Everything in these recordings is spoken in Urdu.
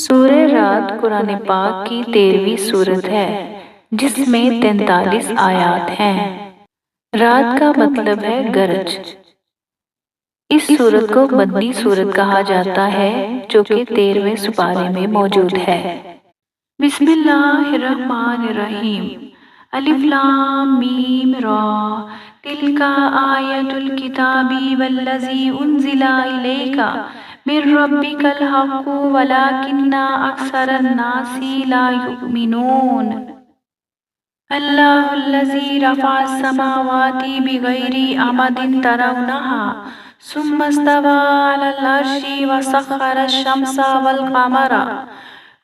سورہ رات قرآن پاک کی 13ویں سورت ہے جس میں 43 آیات ہیں۔ رات کا مطلب ہے گرج۔ اس سورت کو مدنی سورت کہا جاتا ہے جو کہ 13ویں سپارے میں موجود ہے۔ بسم اللہ الرحمن الرحیم۔ الف لام میم را تلک آیت الکتاب والذی انزل الیک من ربک الحق ولکن اکثر الناس لا یؤمنون۔ اللہ الذی رفع السماوات بغیر عمد ترونها ثم استوى على العرش وسخر الشمس والقمر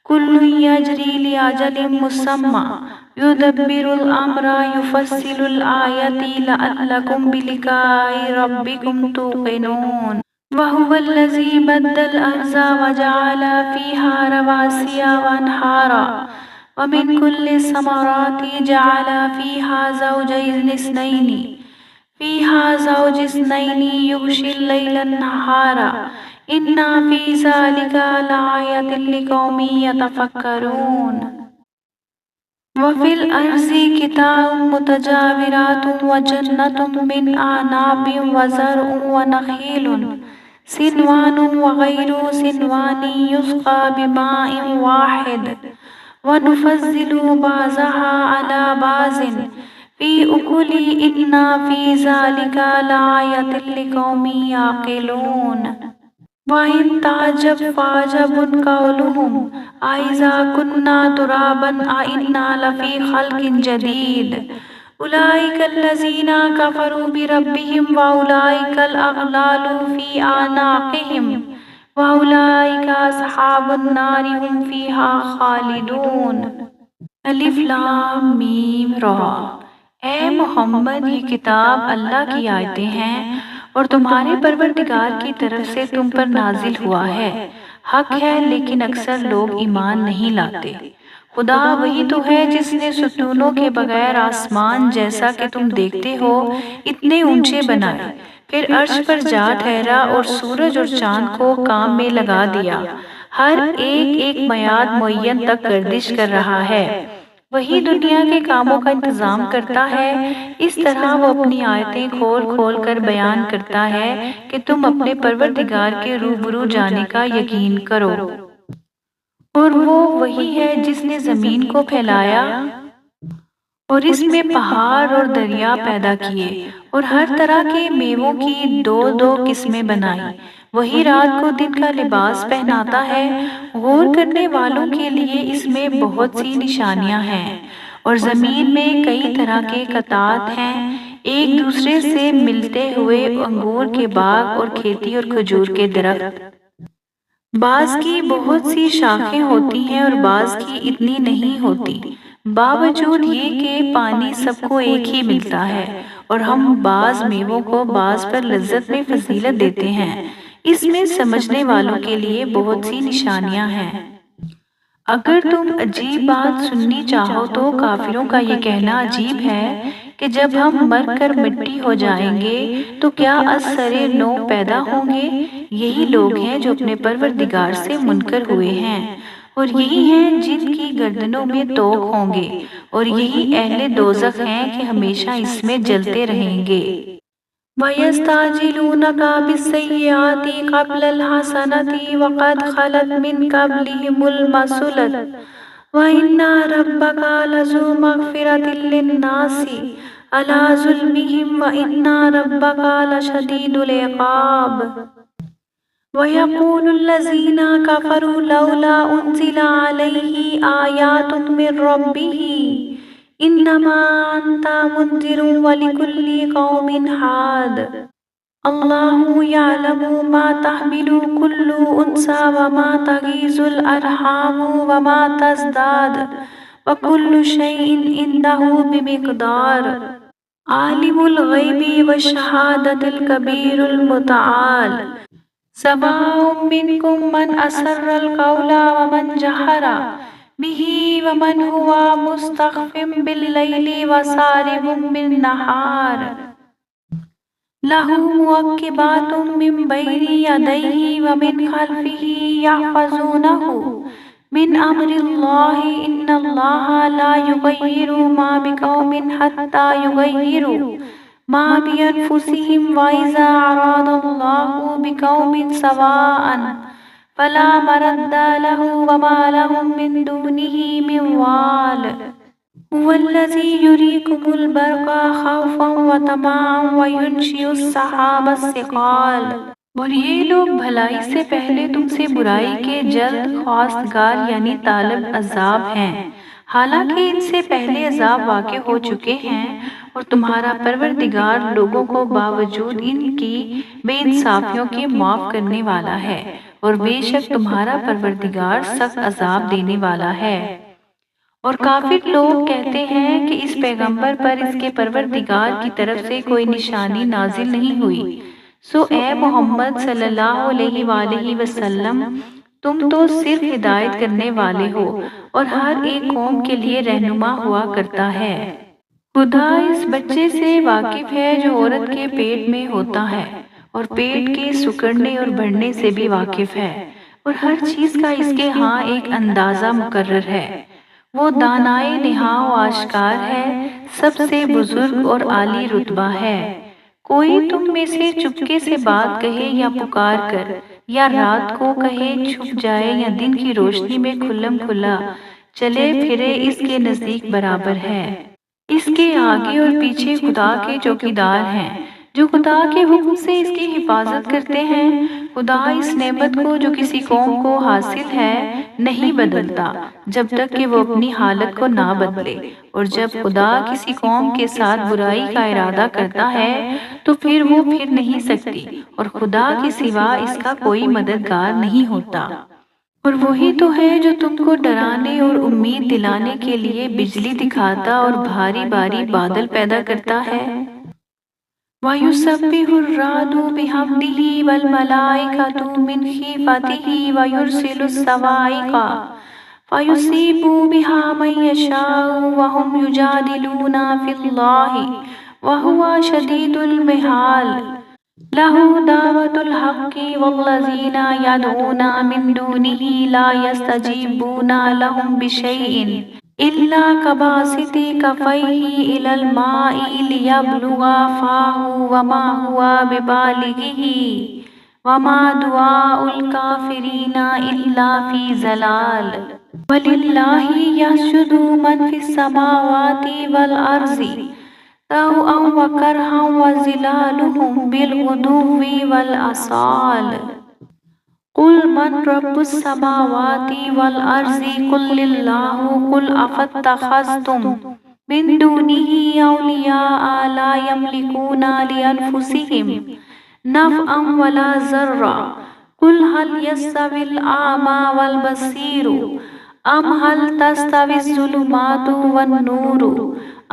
كل يجري لأجل مسمى يدبر الأمر يفصل الآيات لعلكم بلقاء ربكم توقنون وهو الذي مد الأرض وجعل فيها رواسي وأنهارا ومن كل الثمرات جعل فيها زوجين اثنين يغشي الليل النهار إن في ذلك لآية لقوم يتفكرون وفي الأرض قطع متجاورات وجنة من أعناب وزرع ونخيل صنوان وغير صنوان يسقى بماء واحد ونفضل بعضها على بعض في أكل إن في ذلك لآية لقوم يعقلون وإن تعجب فعجب قولهم أإذا كنا ترابا أإنا لفي خلق جديد أولئك الذين كفروا بربهم وأولئك الأغلال في أعناقهم وأولئك أصحاب النار هم فيها خالدون۔ الف لام میم را۔ اے محمد، یہ کتاب اللہ کی آیتیں ہیں اور تمہارے پروردگار کی طرف سے تم پر نازل ہوا ہے۔ حق ہے لیکن اکثر لوگ ایمان نہیں لاتے۔ خدا وہی تو ہے جس نے ستونوں کے بغیر آسمان جیسا کہ تم دیکھتے ہو اتنے اونچے بنائے، پھر عرش پر جا ٹھہرا اور سورج اور چاند کو کام میں لگا دیا، ہر ایک میعاد معین تک گردش کر رہا ہے۔ وہی دنیا کے کاموں کا انتظام کرتا ہے۔ اس طرح وہ اپنی آیتیں کھول کھول کر بیان کرتا ہے کہ تم اپنے پروردگار کے روبرو جانے کا یقین کرو۔ اور وہ وہی ہے جس نے زمین کو پھیلایا اور اس میں پہاڑ اور دریا پیدا کیے اور ہر طرح کے میووں کی دو دو قسمیں بنائی۔ وہی رات کو دن کا لباس پہناتا ہے۔ غور کرنے والوں کے لیے اس میں بہت سی نشانیاں ہیں۔ اور زمین میں کئی طرح کے قطعات ہیں، ایک دوسرے سے ملتے ہوئے انگور کے باغ اور کھیتی اور کھجور کے درخت۔ بعض کی بہت سی شاخیں ہوتی ہیں اور بعض کی اتنی نہیں ہوتی، باوجود یہ کہ پانی سب کو ایک ہی ملتا ہے، اور ہم بعض میووں کو بعض پر لذت میں فضیلت دیتے ہیں۔ اس میں سمجھنے والوں کے لیے بہت سی نشانیاں ہیں۔ اگر تم عجیب بات سننی چاہو تو کافروں کا یہ کہنا عجیب ہے کہ جب ہم مر کر مٹی ہو جائیں گے تو کیا از سرے نو پیدا ہوں گے؟ یہی لوگ ہیں جو اپنے پروردگار سے منکر ہوئے ہیں، اور یہی ہیں جن کی گردنوں میں توق ہوں گے، اور یہی اہل دوزخ ہیں کہ ہمیشہ اس میں جلتے رہیں گے۔ وَيَسْتَعْجِلُونَكَ بِالسَّيِّئَاتِ قَبْلَ الْحَسَنَةِ وَقَدْ خَلَتْ مِنْ قَبْلِهِمُ الْمَثُلَةُ وَإِنَّ رَبَّكَ لَذُو مَغْفِرَةٍ لِلنَّاسِ عَلَى ظُلْمِهِمْ وَإِنَّ رَبَّكَ لَشَدِيدُ الْعِقَابِ وَيَقُولُ الَّذِينَ كَفَرُوا لَوْلَا أُنزِلَ عَلَيْهِ آيَاتٌ مِّن رَّبِّهِ إِنَّمَا أَنتَ مُنذِرٌ وَلِكُلِّ قَوْمٍ حَادٍ اللَّهُ يَعْلَمُ مَا تَحْمِلُ كُلُّ أُنثَىٰ وَمَا تَغِيضُ الْأَرْحَامُ وَمَا تَزْدَادُ وَكُلُّ شَيْءٍ عِندَهُ بِمِقْدَارٍ عَالِمُ الْغَيْبِ وَالشَّهَادَةِ الْكَبِيرُ الْمُتَعَالِ سَوَاءٌ مِّنكُم مَّنْ أَسَرَّ الْقَوْلَ وَمَنْ جَهَرَ بِهِ وَمَنْ هُوَ مُسْتَخْفٍ بِاللَّيْلِ وَسَارِبٌ بِالنَّهَارِ لہ معقبات من بین یدیہ ومن خلفہ یحفظونہ من امر اللہ ان اللہ لا یغیر ما بقوم حتی یغیروا ما بانفسہم وإذا اراد اللہ بقوم سواء فلا مرد له وما لهم من دونه من وال هو الذي يريكم البرق خوفا وطمعا وينشئ السحاب الثقال۔ اور یہ لوگ بھلائی سے پہلے تم سے برائی کے جلد خواستگار یعنی طالب عذاب ہیں، حالانکہ ان سے پہلے عذاب واقع ہو چکے ہیں، اور تمہارا پروردگار لوگوں کو باوجود ان کی بے انصافیوں کے معاف کرنے والا ہے، اور بے شک تمہارا پروردگار سخت عذاب دینے والا ہے۔ اور کافر لوگ کہتے ہیں کہ اس پیغمبر پر اس کے پروردگار کی طرف سے کوئی نشانی نازل نہیں ہوئی، سو اے محمد صلی اللہ علیہ وآلہ وسلم تم تو صرف ہدایت کرنے والے ہو اور ہر ایک قوم کے لیے رہنما ہوا کرتا ہے۔ خدا اس بچے سے واقف ہے جو عورت کے پیٹ میں ہوتا ہے، اور پیٹ کے سکڑنے اور بڑھنے سے بھی واقف ہے، اور ہر چیز کا اس کے ہاں ایک اندازہ مقرر ہے۔ وہ دانائے نہاں و آشکار ہے، سب سے بزرگ اور عالی رتبہ ہے۔ کوئی تم میں سے چپکے سے بات کہے یا پکار کر، یا رات کو کہے چھپ جائے یا دن کی روشنی میں کھلم کھلا چلے پھرے، اس کے نزدیک برابر ہے۔ اس کے آگے اور پیچھے خدا کے چوکیدار ہیں جو خدا کے حکم سے اس کی حفاظت کرتے ہیں۔ خدا اس نعمت کو جو کسی قوم کو حاصل ہے نہیں بدلتا جب تک کہ وہ اپنی حالت کو نہ بدلے، اور جب خدا کسی قوم کے ساتھ برائی کا ارادہ کرتا ہے تو پھر وہ پھر نہیں سکتی، اور خدا کے سوا اس کا کوئی مددگار نہیں ہوتا۔ اور وہی تو ہے جو تم کو ڈرانے اور امید دلانے کے لیے بجلی دکھاتا اور بھاری بھاری بادل پیدا کرتا ہے۔ وَيُسَبِّحُ الرَّعْدُ بِحَمْدِهِ وَالْمَلَائِكَةُ مِنْ خِيفَتِهِ وَيُرْسِلُ الصَّوَاعِقَ فَيُصِيبُ بِهَا مَن يَشَاءُ وَهُمْ يُجَادِلُونَ فِي اللَّهِ وَهُوَ شَدِيدُ الْمِحَالِ لَهُ دَعْوَةُ الْحَقِّ وَالَّذِينَ يَدْعُونَ مِن دُونِهِ لَا يَسْتَجِيبُونَ لَهُم بِشَيْءٍ إِلَّا كَبَاسِطِ كَفَّيْهِ إِلَى الْمَاءِ لِيَبْلُغَ فَاهُ وَمَا هُوَ بِبَالِغِهِ وَمَا دُعَاءُ الْكَافِرِينَ إِلَّا فِي ضَلَالٍ۔ وَلِلَّهِ يَسْجُدُ مَن فِي السَّمَاوَاتِ وَالْأَرْضِ طَوْعًا وَكَرْهًا وَظِلَالُهُم بِالْغُدُوِّ وَالْآصَالِ۔ قُلْ مَن رَّبُّ السَّمَاوَاتِ وَالْأَرْضِ قُلِ اللَّهُ قُلْ أَفَاتَّخَذْتُم مِّن دُونِهِ أَوْلِيَاءَ لَا يَمْلِكُونَ لِأَنفُسِهِمْ نَفْعًا وَلَا ضَرًّا قُلْ هَلْ يَسْتَوِي الْأَعْمَىٰ وَالْبَصِيرُ أَمْ هَلْ تَسْتَوِي الظُّلُمَاتُ وَالنُّورُ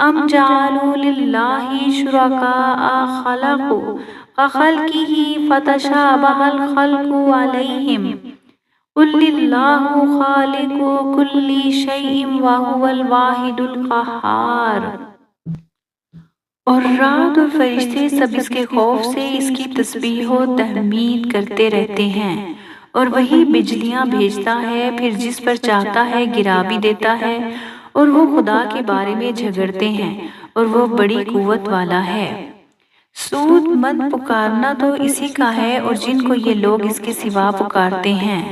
أَمْ جَعَلُوا لِلَّهِ شُرَكَاءَ خَلَقُوا كَخَلْقِهِ فَتَشَابَهَ الْخَلْقُ عَلَيْهِمْ قُلِ اللَّهُ خَالِقُ كُلِّ شَيْءٍ وَهُوَ الْوَاحِدُ الْقَهَّارُ۔ اور رعد اور فرشتے سب اس کے خوف سے اس کی تسبیح و تحمید کرتے رہتے ہیں، اور وہی بجلیاں بھیجتا ہے، پھر جس پر چاہتا ہے گرا بھی دیتا ہے، اور وہ خدا کے بارے میں جھگڑتے ہیں، اور وہ بڑی قوت والا ہے۔ سود مند پکارنا تو اسی کا ہے، اور جن کو یہ لوگ اس کے سوا پکارتے ہیں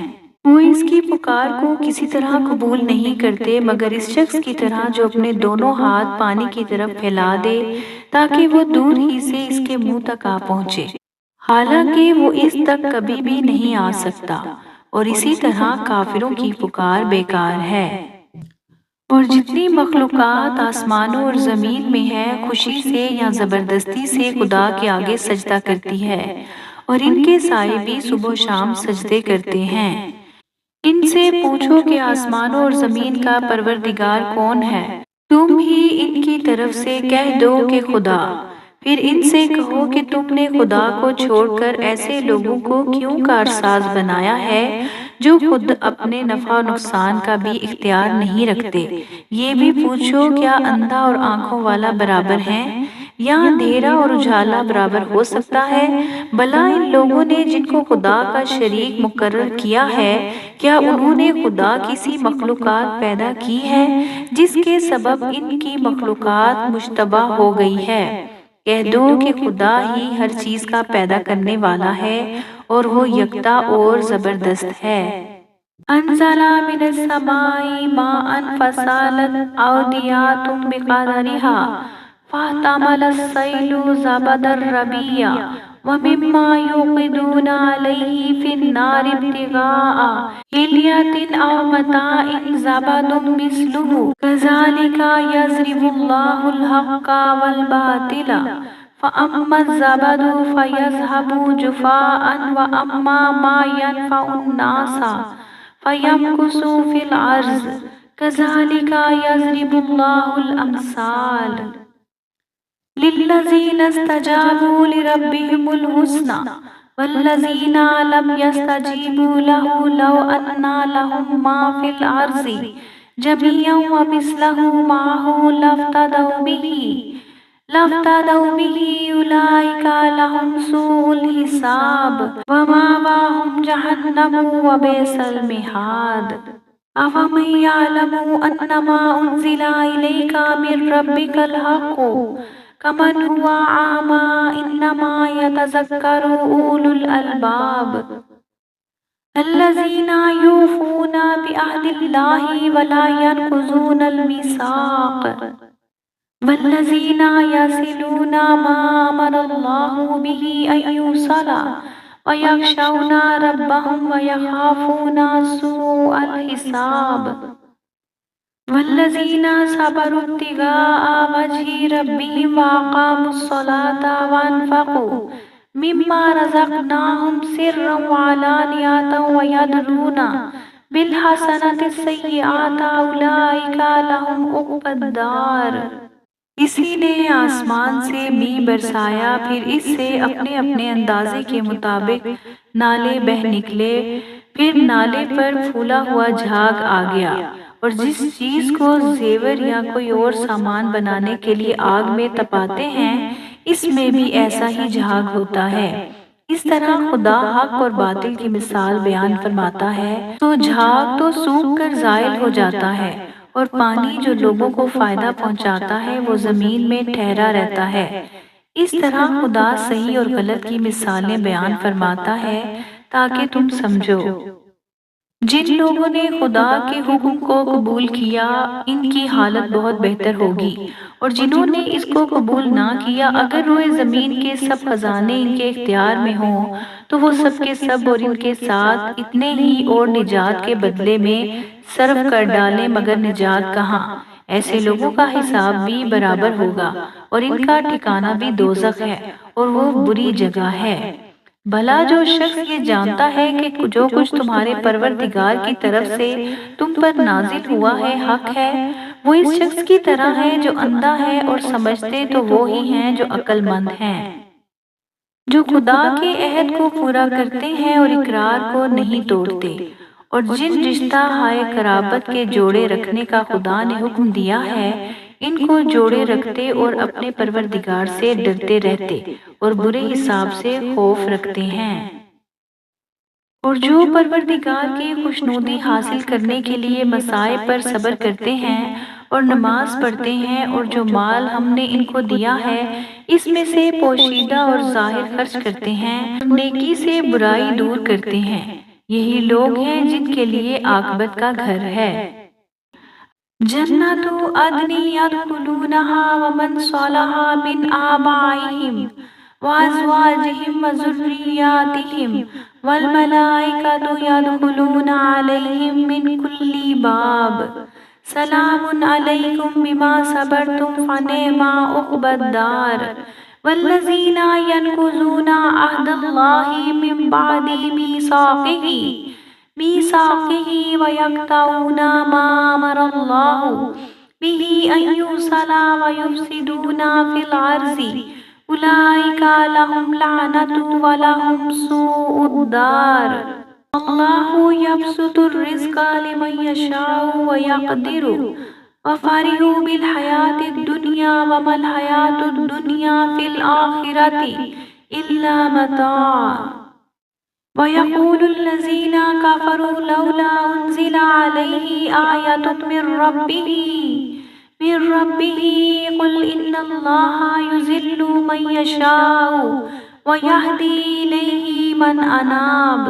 وہ اس کی پکار کو کسی طرح قبول نہیں کرتے مگر اس شخص کی طرح جو اپنے دونوں ہاتھ پانی کی طرف پھیلا دے تاکہ وہ دور ہی سے اس کے منہ تک آ پہنچے، حالانکہ وہ اس تک کبھی بھی نہیں آ سکتا، اور اسی طرح کافروں کی پکار بیکار ہے۔ اور جتنی مخلوقات آسمانوں اور زمین میں ہے خوشی سے یا زبردستی سے خدا کے آگے سجدہ کرتی ہے، اور ان کے سائے بھی صبح و شام سجدے کرتے ہیں۔ ان سے پوچھو کہ آسمانوں اور زمین کا پروردگار کون ہے، تم ہی ان کی طرف سے کہہ دو کہ خدا۔ پھر ان سے کہو کہ تم نے خدا کو چھوڑ کر ایسے لوگوں کو کیوں کارساز بنایا ہے جو خود اپنے نفع و نقصان کا بھی اختیار نہیں رکھتے۔ یہ بھی پوچھو کیا اندھا اور آنکھوں والا برابر ہیں، یا اندھیرا اور اجالا برابر ہو سکتا ہے؟ بھلا ان لوگوں نے جن کو خدا کا شریک مقرر کیا ہے، کیا انہوں نے خدا کسی مخلوقات پیدا کی ہے جس کے سبب ان کی مخلوقات مشتبہ ہو گئی ہے؟ کہہ دو کہ خدا ہی ہر چیز کا پیدا کرنے والا ہے اور وہ یکتا اور زبردست ہے۔ انزل من السماء ماء فسالت اودية بقدرها فاحتمل السيل زبد الربيع ومما يوقدون عليه في النار ابتغاء حلية أو متاع زبد مثله كذلك يضرب الله الحق والباطل فأما الزبد فيذهب جفاء وأما ما ينفع الناس فَيَمْكُثُ فِي الْأَرْضِ كَذَلِكَ يَضْرِبُ اللَّهُ الْأَمْثَالَ لِلَّذِينَ اسْتَجَابُوا لِرَبِّهِمُ الْحُسْنَى وَالَّذِينَ لَمْ يَسْتَجِيبُوا لَهُ لَوْ أَنَّ لَهُم مَّا فِي الْأَرْضِ جَمِيعًا وَمِثْلَهُ مَعَهُ لَافْتَدَوْا بِهِ أُولَٰئِكَ لَهُمْ سُوءُ الْحِسَابِ وَمَأْوَاهُمْ جَهَنَّمُ وَبِئْسَ الْمِهَادُ أَفَمَن يَعْلَمُ أَنَّمَا أُنزِلَ إِلَيْكَ مِن رَّبِّكَ الْحَقُّ كَمَنْ هُوَ أَعْمَىٰ إِنَّمَا يَتَذَكَّرُ أُولُو الْأَلْبَابِ الَّذِينَ يُوفُونَ بِعَهْدِ اللَّهِ وَلَا يَنقُضُونَ الْمِيثَاقَ وَالَّذِينَ يَصِلُونَ مَا أَمَرَ اللَّهُ بِهِ أَن يُوصَلَ وَيَخْشَوْنَ رَبَّهُمْ وَيَخَافُونَ سُوءَ الْحِسَابِ وَالَّذِينَ صَبَرُوا ابْتِغَاءَ وَجْهِ رَبِّهِمْ وَأَقَامُوا الصَّلَاةَ وَأَنفَقُوا مِمَّا رَزَقْنَاهُمْ سِرًّا وَعَلَانِيَةً وَيَدْرُونَ بِالْحَسَنَةِ السَّيِّئَةَ أُولَٰئِكَ لَهُمْ عُقْبَى الدَّارِ اسی نے آسمان سے می برسایا، پھر اس سے اپنے اپنے اندازے کے مطابق نالے بہہ نکلے، پھر نالے پر پھولا ہوا جھاگ آ گیا، اور جس چیز کو زیور یا کوئی اور سامان بنانے کے لیے آگ میں تپاتے ہیں اس میں بھی ایسا ہی جھاگ ہوتا ہے۔ اس طرح خدا حق اور باطل کی مثال بیان فرماتا ہے تو جھاگ تو سوکھ کر زائل ہو جاتا ہے، اور پانی جو لوگوں کو فائدہ پہنچاتا ہے وہ زمین میں ٹھہرا رہتا ہے۔ اس طرح خدا صحیح اور غلط کی مثالیں بیان فرماتا ہے تاکہ تم سمجھو۔ جن لوگوں نے خدا کے حکم کو قبول کیا ان کی حالت بہت بہتر ہوگی، اور جنہوں نے اس کو قبول نہ کیا اگر روئے زمین کے سب خزانے ان کے اختیار میں ہوں تو وہ سب کے سب اور ان کے ساتھ اتنے ہی اور نجات کے بدلے میں صرف کر ڈالیں، مگر نجات کہاں؟ ایسے لوگوں کا حساب بھی برابر ہوگا اور ان کا ٹھکانہ بھی دوزخ ہے اور وہ بری جگہ ہے۔ بھلا جو شخص یہ جانتا ہے کہ جو کچھ تمہارے پروردگار کی طرف سے تم پر نازل ہوا ہے حق ہے، وہ اس شخص کی طرح ہے جو اندھا ہے، اور سمجھتے تو وہ ہی ہیں جو عقل مند ہیں، جو خدا کے عہد کو پورا کرتے ہیں اور اقرار کو نہیں توڑتے، اور جن رشتہ ہائے قرابت کے جوڑے رکھنے کا خدا نے حکم دیا ہے ان کو جوڑے رکھتے اور اپنے پروردگار سے ڈرتے رہتے اور برے حساب سے خوف رکھتے ہیں۔ اور جو پروردگار کی خوشنودی حاصل کرنے کے لیے مصائب پر صبر کرتے ہیں اور نماز پڑھتے ہیں، اور جو مال ہم نے ان کو دیا ہے اس میں سے پوشیدہ اور ظاہر خرچ کرتے ہیں اور نیکی سے برائی دور کرتے ہیں، یہی لوگ ہیں جن کے لیے عاقبت کا گھر ہے۔ جنات عدن يدخلونها ومن صلح من آبائهم وأزواجهم وذرياتهم والملائكة يدخلون عليهم من كل باب سلام عليكم بما صبرتم فنعم عقبى الدار والذين ينقضون عهد الله من بعد ميثاقه ويقطعون ما أمر الله به أن يوصل ويفسدون في الأرض أولئك لهم لعنة ولهم سوء الدار الله يبسط الرزق لمن يشاء ويقدر وفرحوا بالحياة الدنيا الدنیا وما الحیات الدنیا فی الآخرۃ الا متاع وَيَقُولُ الَّذِينَ كَفَرُوا لَوْلَا أُنزِلَ عَلَيْهِ آيَةٌ من ربه قل إن الله يضل من يشاء ويهدي إليه من أناب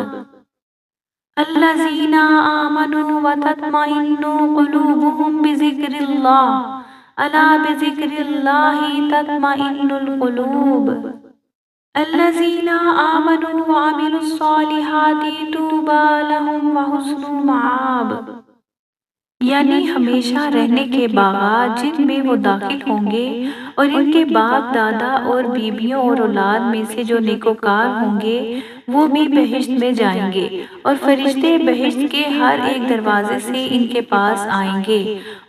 الذين آمنوا وتطمئن قلوبهم بذكر الله ألا بذكر الله تطمئن القلوب الذين آمنوا وعملوا الصالحات طوبى لهم وحسن مآب، یعنی ہمیشہ رہنے کے باغات جن میں وہ داخل ہوں گے اور ان کے باپ دادا اور بیویوں اور اولاد میں سے جو نیکوکار ہوں گے وہ بھی بہشت میں جائیں گے، اور فرشتے بہشت کے ہر ایک دروازے سے ان کے پاس آئیں گے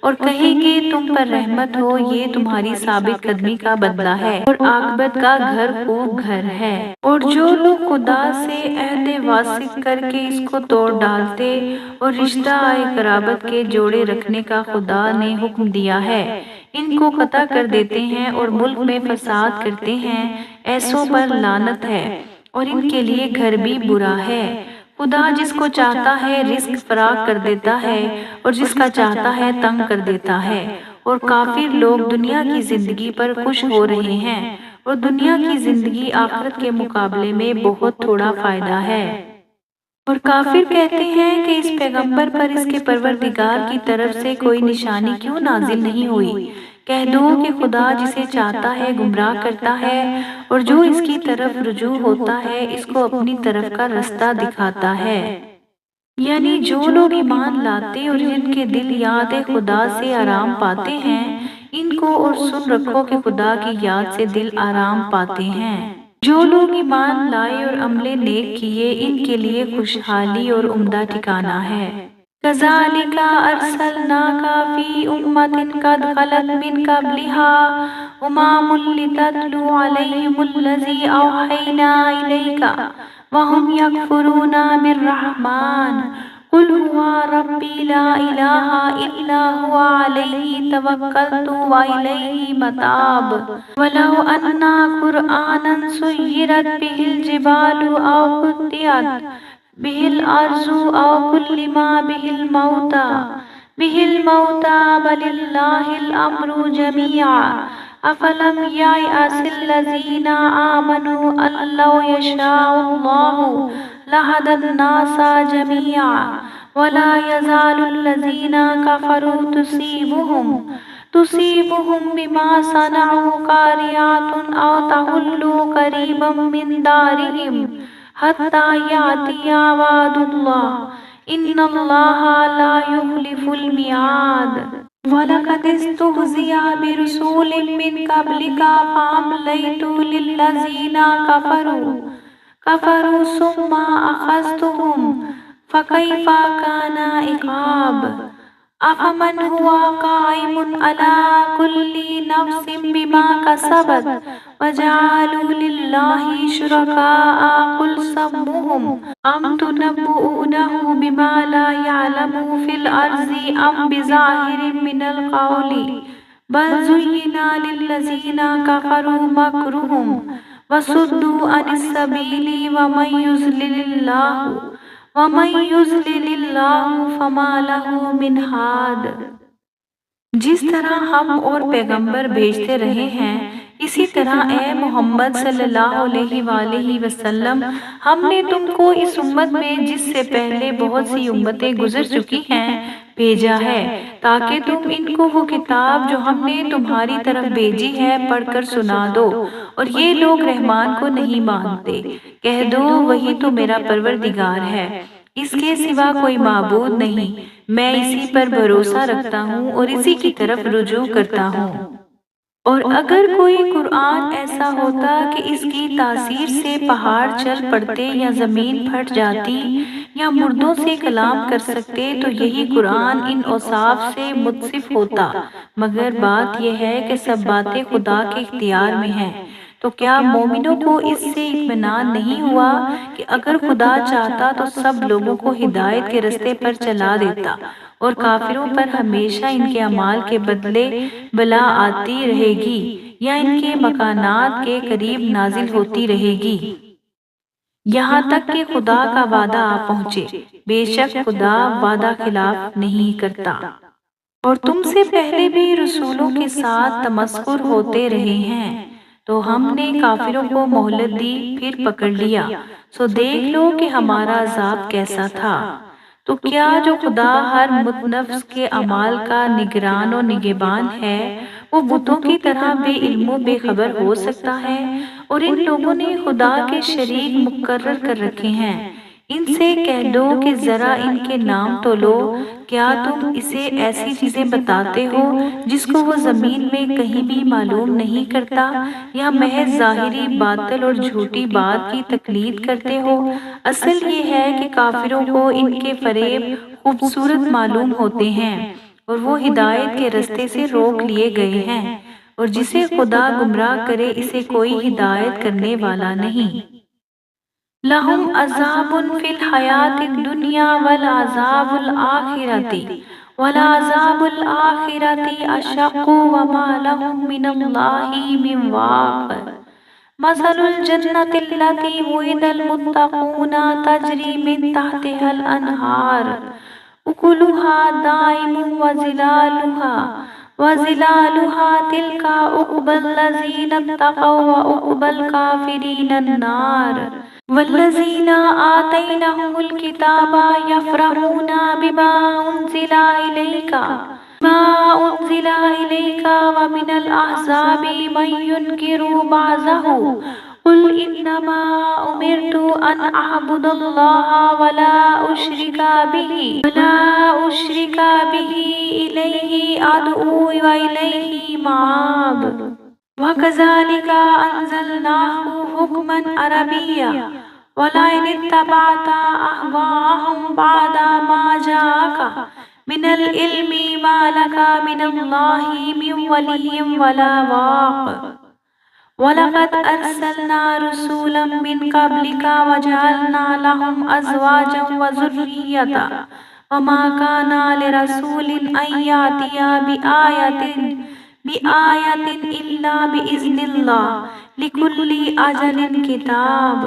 اور کہیں گے تم پر رحمت ہو، یہ تمہاری ثابت قدمی کا بدلہ ہے اور عاقبت کا گھر خوب گھر ہے۔ اور جو لوگ خدا سے عہد واثق کر کے اس کو توڑ ڈالتے اور رشتہ قرابت کے جوڑے رکھنے کا خدا نے حکم دیا ہے ان کو قطع کر دیتے ہیں اور ملک میں فساد کرتے ہیں، ایسوں پر لعنت ہے اور ان کے لیے گھر بھی برا ہے۔ خدا جس کو چاہتا ہے رزق فراخ کر دیتا ہے اور جس کا چاہتا ہے تنگ کر دیتا ہے، اور کافر لوگ دنیا کی زندگی پر خوش ہو رہے ہیں اور دنیا کی زندگی آخرت کے مقابلے میں بہت تھوڑا فائدہ ہے۔ اور کافر کہتے ہیں کہ اس پیغمبر پر اس کے پروردگار کی طرف سے کوئی نشانی کیوں نازل نہیں ہوئی؟ کہہ دو کہ خدا جسے چاہتا ہے گمراہ کرتا ہے اور جو اس کی طرف رجوع ہوتا ہے اس کو اپنی طرف کا رستہ دکھاتا ہے۔ یعنی جو لوگ ایمان لاتے اور جن کے دل یاد خدا سے آرام پاتے ہیں ان کو اور سن رکھو کہ خدا کی یاد سے دل آرام پاتے ہیں۔ جو لوگ ایمان لائے اور عمل نیک کیے ان کے لیے خوشحالی اور عمدہ ٹھکانہ ہے۔ كَذَلِكَ أَرْسَلْنَاكَ فِي أُمَّةٍ قَدْ خَلَتْ مِن قَبْلِهَا أُمَمٌ لِتَتْلُو عَلَيْهِمُ الَّذِي أَوْحَيْنَا إِلَيْكَ وَهُمْ يَكْفُرُونَ بِالرَّحْمَنِ قُلْ هُوَ رَبِّي لَا إِلَٰهَ إِلَّا هُوَ عَلَيْهِ تَوَكَّلْتُ وَإِلَيْهِ مَتَابِ وَلَوْ أَنَّ قُرْآنًا سُيِّرَتْ بِهِ الْجِبَالُ أَوْ قُطِّعَتْ بِهِ الْأَرْضُ أَوْ كُلِّمَ بِهِ الْمَوْتَى بَلِ اللَّهِ الْأَمْرُ جَمِيعًا أَفَلَمْ يَيْأَسِ الَّذِينَ آمَنُوا أَن لَّوْ يَشَاءُ اللَّهُ لَهَدَى النَّاسَ جَمِيعًا وَلَا يَزَالُ الَّذِينَ كَفَرُوا تُصِيبُهُم بِمَا صَنَعُوا قَارِعَةٌ أَوْ تَحُلُّ قَرِيبًا مِّن دَارِهِمْ حَتَّى يَأْتِيَ وَعْدُ اللَّهِ إِنَّ اللَّهَ لَا يُخْلِفُ الْمِيعَادَ وَلَقَدِ اسْتُهْزِئَ بِرُسُلٍ مِّن قَبْلِكَ فَأَمْلَيْتُ لِلَّذِينَ كَفَرُوا ثُمَّ أَخَذْتُهُمْ فَكَيْفَ كَانَ عِقَابِ أَفَمَنْ هُوَ قَائِمٌ عَلَى كُلِّ نَفْسٍ بِمَا كَسَبَتْ وَجَعَلُوا لِلَّهِ شُرَكَاءَ قُلْ سَمُّوهُمْ أَمْ تُنَبِّئُونَهُ بِمَا لَا يَعْلَمُ فِي الْأَرْضِ أَمْ بِظَاهِرٍ مِّنَ الْقَوْلِ بَلْ زُيِّنَ لِلَّذِينَ كَفَرُوا مَكْرُهُمْ وَصُدُّوا عَنِ السَّبِيلِ وَمَن يُضْلِلِ اللَّهُ فَمَا لَهُ مِنْ هَادٍ۔ جس طرح ہم اور پیغمبر بھیجتے رہے ہیں اسی طرح اے محمد صلی اللہ علیہ وآلہ وسلم ہم نے تم کو اس امت میں جس سے پہلے بہت سی امتیں گزر چکی ہیں بھیجا ہے تاکہ تم ان کو وہ کتاب جو ہم نے تمہاری طرف بھیجی ہے پڑھ کر سنا دو، اور یہ لوگ رحمان کو نہیں مانتے۔ کہہ دو وہی تو میرا پروردگار ہے، اس کے سوا کوئی معبود نہیں، میں اسی پر بھروسہ رکھتا ہوں اور اسی کی طرف رجوع کرتا ہوں۔ اور اگر کوئی قرآن ایسا ہوتا کہ اس کی تاثیر سے پہاڑ چل پڑتے یا زمین پھٹ جاتی یا مردوں سے کلام کر سکتے تو یہی قرآن ان اوصاف سے متصف ہوتا، مگر بات یہ ہے کہ سب باتیں خدا کے اختیار میں ہیں، تو کیا مومنوں کو اس سے اطمینان نہیں ہوا کہ اگر خدا چاہتا تو سب لوگوں کو ہدایت کے رستے پر چلا دیتا اور کافروں پر ہمیشہ ان کے اعمال کے بدلے بلا آتی رہے گی یا ان کے مکانات کے قریب نازل ہوتی رہے گی یہاں تک کہ خدا کا وعدہ آ پہنچے۔ بے شک خدا وعدہ خلاف نہیں کرتا۔ اور تم سے پہلے بھی رسولوں کے ساتھ تمسخر ہوتے رہے ہیں تو ہم نے کافروں کو مہلت دی پھر پکڑ لیا، سو دیکھ لو کہ ہمارا عذاب کیسا تھا۔ تو کیا جو خدا ہر متنفس کے اعمال کا نگران و نگہبان ہے وہ بتوں کی طرح بے علم و بے خبر ہو سکتا ہے؟ اور ان لوگوں نے خدا کے شریک مقرر کر رکھے ہیں۔ ان سے کہہ دو کہ ذرا ان کے نام تو لو، کیا تم اسے ایسی چیزیں بتاتے ہو جس کو وہ زمین میں کہیں بھی معلوم نہیں کرتا، یا محض ظاہری باطل اور جھوٹی بات کی تقلید کرتے ہو؟ اصل یہ ہے کہ کافروں کو ان کے فریب خوبصورت معلوم ہوتے ہیں اور وہ ہدایت کے رستے سے روک لیے گئے ہیں، اور جسے خدا گمراہ کرے اسے کوئی ہدایت کرنے والا نہیں۔ لہم عذاب فی الحیات الدنیا والعذاب الآخرۃ ولعذاب الآخرۃ اشق وما لهم من اللہ من واق۔ مثل الجنة التي وعد المتقون تجری من تحتها الانہار اکلها دائم وظلالها تلك عقبى الذین اتقوا وعقبى الکافرین النار۔ والذین آتیناہم الکتاب یفرحون بما انزل الیک ومن الاحزاب من ینکر بعضہ قل انما امرت ان اعبد اللہ ولا اشرک به الیہ ادعو والیہ مآب۔ وَكَذَلِكَ أَنزَلْنَاهُ حُكْمًا عَرَبِيًّا وَلَئِنِ اتَّبَعْتَ أَهْوَاءَهُمْ بَعْدَ مَا جَاءَكَ مِنَ الْعِلْمِ مَا لَكَ مِنَ اللَّهِ مِنْ وَلِيٍّ وَلَا وَاقٍ۔ وَلَقَدْ أَرْسَلْنَا رُسُلًا مِنْ قَبْلِكَ وَجَعَلْنَا لَهُمْ أَزْوَاجًا وَذُرِّيَّةً وَمَا كَانَ لِرَسُولٍ أَنْ يَأْتِيَ بِآیَةٍ إِلَّا بِإِذْنِ اللَّهِ لِكُلِّ أَجَلٍ کتاب۔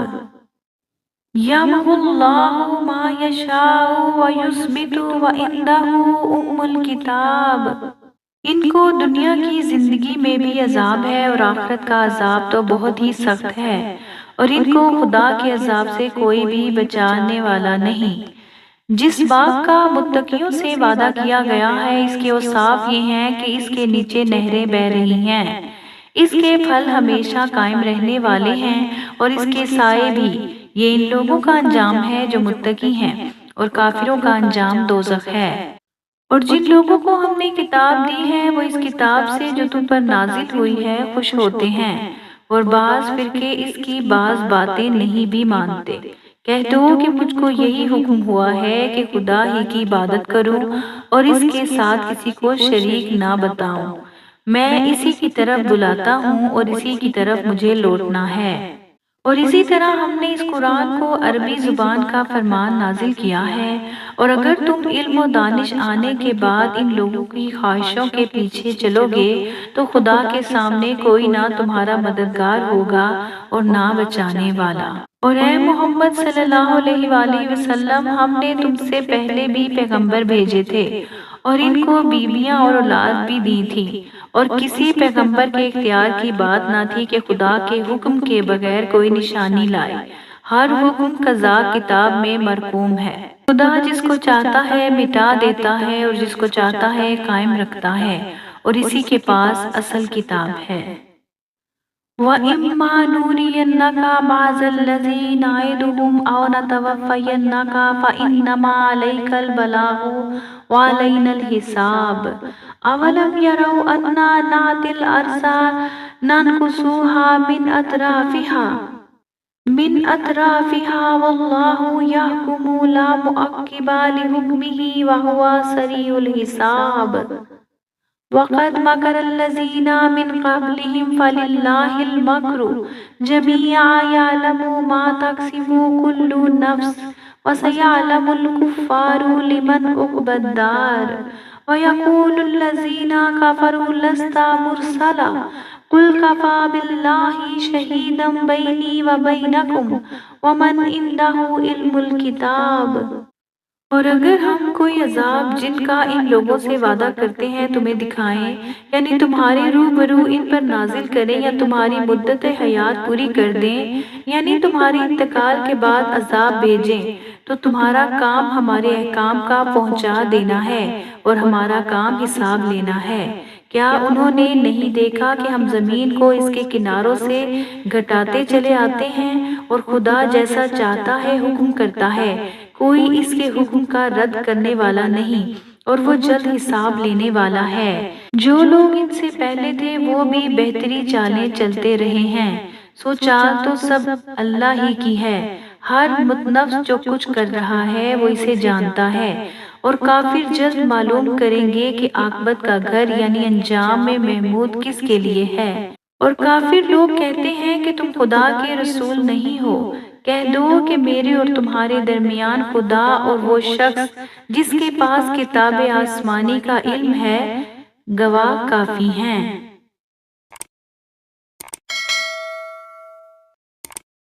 یَمْحُو اللَّهُ مَا یَشَاءُ وَیُثْبِتُ وَعِندَهُ أُمُّ الْکِتَابِ۔ ان کو دنیا کی زندگی میں بھی عذاب ہے اور آخرت کا عذاب تو بہت ہی سخت ہے، اور ان کو خدا کے عذاب سے کوئی بھی بچانے والا نہیں۔ جس باغ کا متقیوں سے وعدہ کیا گیا ہے اس کے اوصاف یہ ہیں کہ اس کے نیچے نہریں بہہ رہی ہیں، اس کے پھل ہمیشہ قائم رہنے والے ہیں اور اس کے سائے بھی۔ یہ ان لوگوں کا انجام ہے جو متقی ہیں، اور کافروں کا انجام دوزخ ہے۔ اور جن لوگوں کو ہم نے کتاب دی ہے وہ اس کتاب سے جو تم پر نازل ہوئی ہے خوش ہوتے ہیں، اور بعض فرقے اس کی بعض باتیں نہیں بھی مانتے۔ کہہ دو کہ مجھ کو یہی حکم ہوا ہے کہ خدا ہی کی عبادت کروں اور اس کے ساتھ کسی کو شریک نہ بتاؤں۔ میں اسی کی طرف بلاتا ہوں اور اسی کی طرف مجھے لوٹنا ہے۔ اور اسی طرح ہم نے اس قرآن کو عربی زبان کا فرمان نازل کیا ہے، اور اگر تم علم و دانش آنے کے بعد ان لوگوں کی خواہشوں کے پیچھے چلو گے تو خدا کے سامنے کوئی نہ تمہارا مددگار ہوگا اور نہ بچانے والا۔ اور اے محمد صلی اللہ علیہ وآلہ وسلم، ہم نے تم سے پہلے بھی پیغمبر بھیجے تھے اور ان کو بیویاں اور اولاد بھی دی تھی، اور کسی پیغمبر کے اختیار کی بات نہ تھی کہ خدا کے حکم کے بغیر کوئی نشانی لائے۔ ہر حکم قضا کتاب میں مرقوم ہے۔ خدا جس کو چاہتا ہے مٹا دیتا ہے اور جس کو چاہتا ہے قائم رکھتا ہے، اور اسی کے پاس اصل کتاب ہے۔ وَإِمَّا نُرِيَنَّكَ بَعْضَ الَّذِي نَعِدُهُمْ أَوْ نَتَوَفَّيَنَّكَ فَإِنَّمَا عَلَيْكَ الْبَلَاغُ وَعَلَيْنَا الْحِسَابُ۔ أَوَلَمْ يَرَوْا أَنَّا نَأْتِي الْأَرْضَ نَنْقُصُهَا مِنْ أَطْرَافِهَا وَاللَّهُ يَحْكُمُ لَا مُعَقِّبَ لِحُكْمِهِ وَهُوَ سَرِيعُ الْحِسَابِ۔ وَقَدْ مَكَرَ الَّذِينَ مِنْ قَبْلِهِمْ فَلِلَّهِ الْمَكْرُ جَمِيعًا يَعْلَمُ مَا تَكْسِبُ كُلُّ نَفْسٍ وَسَيَعْلَمُ الْكُفَّارُ لِمَنْ عُقْبَى الدَّارِ وَيَقُولُ الَّذِينَ كَفَرُوا لَسْتَ مُرْسَلًا قُلْ كَفَى بِاللَّهِ شَهِيدًا بَيْنِي وَبَيْنَكُمْ وَمَنْ عِندَهُ عِلْمُ الْكِتَابِ۔ اور اگر ہم کوئی عذاب جن کا ان لوگوں سے وعدہ کرتے ہیں تمہیں دکھائیں، یعنی تمہارے روبرو ان پر نازل کریں یا تمہاری مدت حیات پوری کر دیں، یعنی تمہاری انتقال کے بعد عذاب بھیجیں، تو تمہارا کام ہمارے احکام کا پہنچا دینا ہے اور ہمارا کام حساب لینا ہے۔ کیا انہوں نے نہیں دیکھا کہ ہم زمین کو اس کے کناروں سے گھٹاتے چلے آتے ہیں اور خدا جیسا چاہتا ہے حکم کرتا ہے، کوئی اس کے حکم کا رد کرنے والا نہیں اور وہ جلد حساب لینے والا ہے۔ جو لوگ ان سے پہلے تھے وہ بھی بہتری چالیں چلتے رہے ہیں، سو چال تو سب اللہ ہی کی ہے، ہر متنفس جو کچھ کر رہا ہے وہ اسے جانتا ہے، اور کافر جلد معلوم کریں گے کہ عاقبت کا گھر یعنی انجام میں محمود کس کے لیے ہے۔ اور کافر لوگ کہتے ہیں کہ تم خدا کے رسول نہیں ہو، کہہ دو کہ میرے اور تمہارے درمیان خدا اور وہ شخص جس کے پاس کتاب آسمانی کا علم ہے گواہ کافی ہیں۔